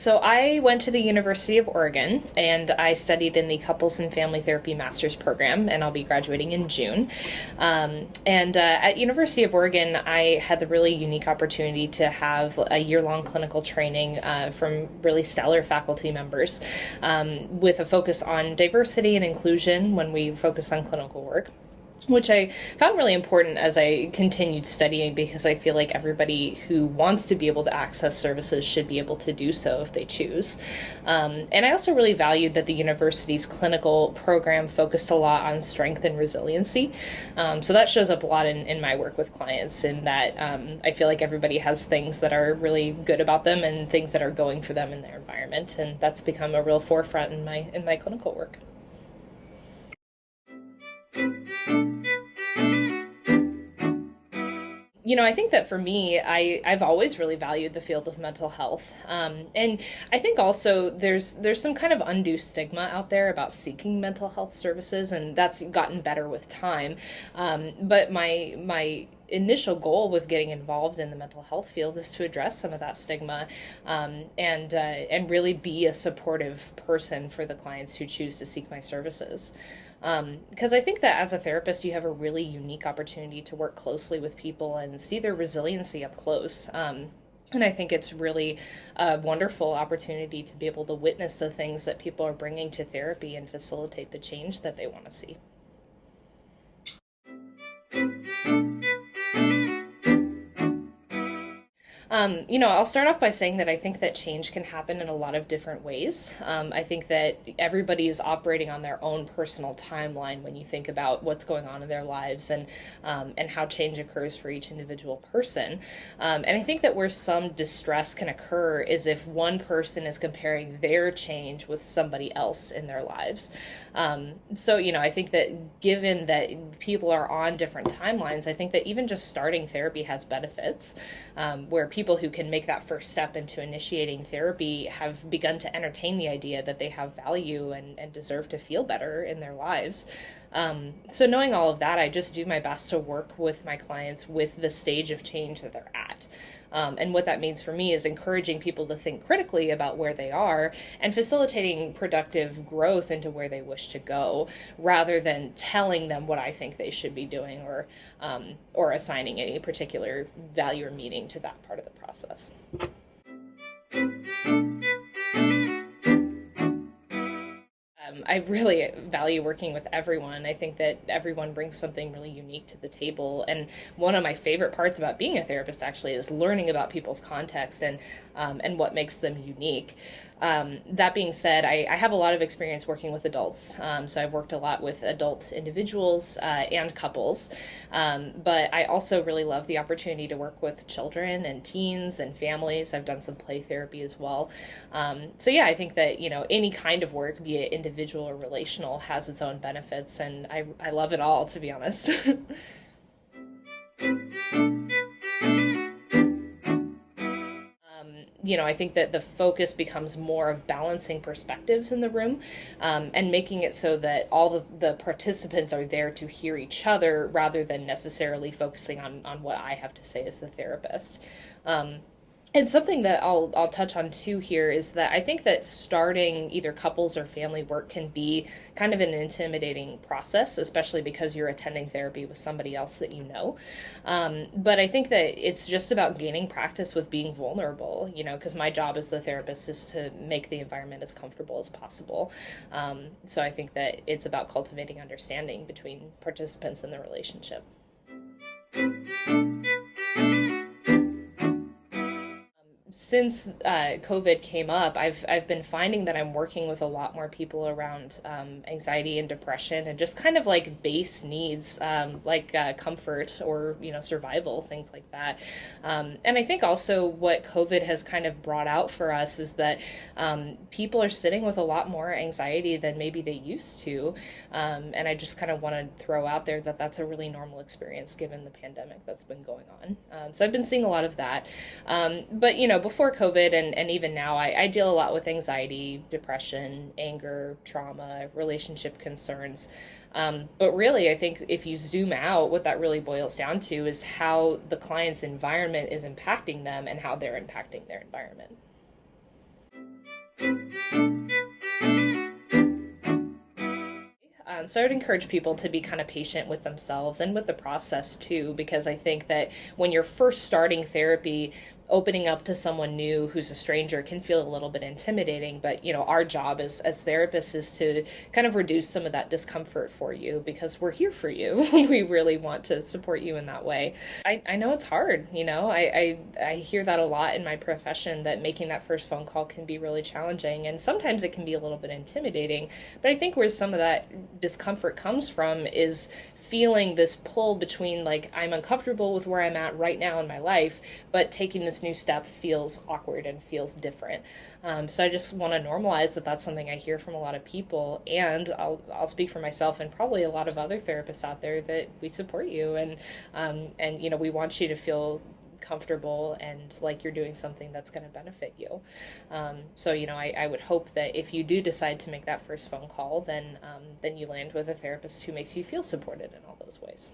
So I went to the University of Oregon and I studied in the Couples and Family Therapy Master's program, and I'll be graduating in June. And At University of Oregon, I had the really unique opportunity to have a year-long clinical training from really stellar faculty members with a focus on diversity and inclusion when we focus on clinical work, which I found really important as I continued studying, because I feel like everybody who wants to be able to access services should be able to do so if they choose. And I also really valued that the university's clinical program focused a lot on strength and resiliency. So that shows up a lot in my work with clients, in that I feel like everybody has things that are really good about them and things that are going for them in their environment, and that's become a real forefront in my clinical work. I think that for me, I've always really valued the field of mental health. And I think also there's some kind of undue stigma out there about seeking mental health services, and that's gotten better with time. But my initial goal with getting involved in the mental health field is to address some of that stigma, and really be a supportive person for the clients who choose to seek my services. Because I think that as a therapist, you have a really unique opportunity to work closely with people and see their resiliency up close. And I think it's really a wonderful opportunity to be able to witness the things that people are bringing to therapy and facilitate the change that they want to see. I'll start off by saying that I think that change can happen in a lot of different ways. I think that everybody is operating on their own personal timeline when you think about what's going on in their lives, and how change occurs for each individual person. And I think that where some distress can occur is if one person is comparing their change with somebody else in their lives. I think that given that people are on different timelines, I think that even just starting therapy has benefits, where people who can make that first step into initiating therapy have begun to entertain the idea that they have value and deserve to feel better in their lives. So knowing all of that, I just do my best to work with my clients with the stage of change that they're at. And what that means for me is encouraging people to think critically about where they are and facilitating productive growth into where they wish to go, rather than telling them what I think they should be doing, or assigning any particular value or meaning to that part of the process. I really value working with everyone. I think that everyone brings something really unique to the table. And one of my favorite parts about being a therapist actually is learning about people's context and what makes them unique. That being said, I have a lot of experience working with adults. So I've worked a lot with adult individuals and couples. But I also really love the opportunity to work with children and teens and families. I've done some play therapy as well. I think that, any kind of work, be it individual or relational, has its own benefits. And I love it all, to be honest. I think that the focus becomes more of balancing perspectives in the room, and making it so that all the participants are there to hear each other rather than necessarily focusing on what I have to say as the therapist. And something that I'll touch on too here is that I think that starting either couples or family work can be kind of an intimidating process, especially because you're attending therapy with somebody else that you know. But I think that it's just about gaining practice with being vulnerable, because my job as the therapist is to make the environment as comfortable as possible. So I think that it's about cultivating understanding between participants in the relationship. Since COVID came up, I've been finding that I'm working with a lot more people around anxiety and depression, and just kind of like base needs, like comfort or survival, things like that. And I think also what COVID has kind of brought out for us is that people are sitting with a lot more anxiety than maybe they used to, and I just kind of want to throw out there that that's a really normal experience given the pandemic that's been going on. So I've been seeing a lot of that, but before COVID and even now, I deal a lot with anxiety, depression, anger, trauma, relationship concerns. But really, I think if you zoom out, what that really boils down to is how the client's environment is impacting them and how they're impacting their environment. So I would encourage people to be kind of patient with themselves and with the process too, because I think that when you're first starting therapy, opening up to someone new who's a stranger can feel a little bit intimidating. But our job as therapists is to kind of reduce some of that discomfort for you because we're here for you. We really want to support you in that way. I know it's hard. I hear that a lot in my profession, that making that first phone call can be really challenging, and sometimes it can be a little bit intimidating. But I think where some of that discomfort comes from is feeling this pull between, like, I'm uncomfortable with where I'm at right now in my life, but taking this new step feels awkward and feels different. So I just want to normalize that that's something I hear from a lot of people, and I'll speak for myself and probably a lot of other therapists out there, that we support you, and we want you to feel comfortable and like you're doing something that's going to benefit you. So I would hope that if you do decide to make that first phone call, then you land with a therapist who makes you feel supported in all those ways.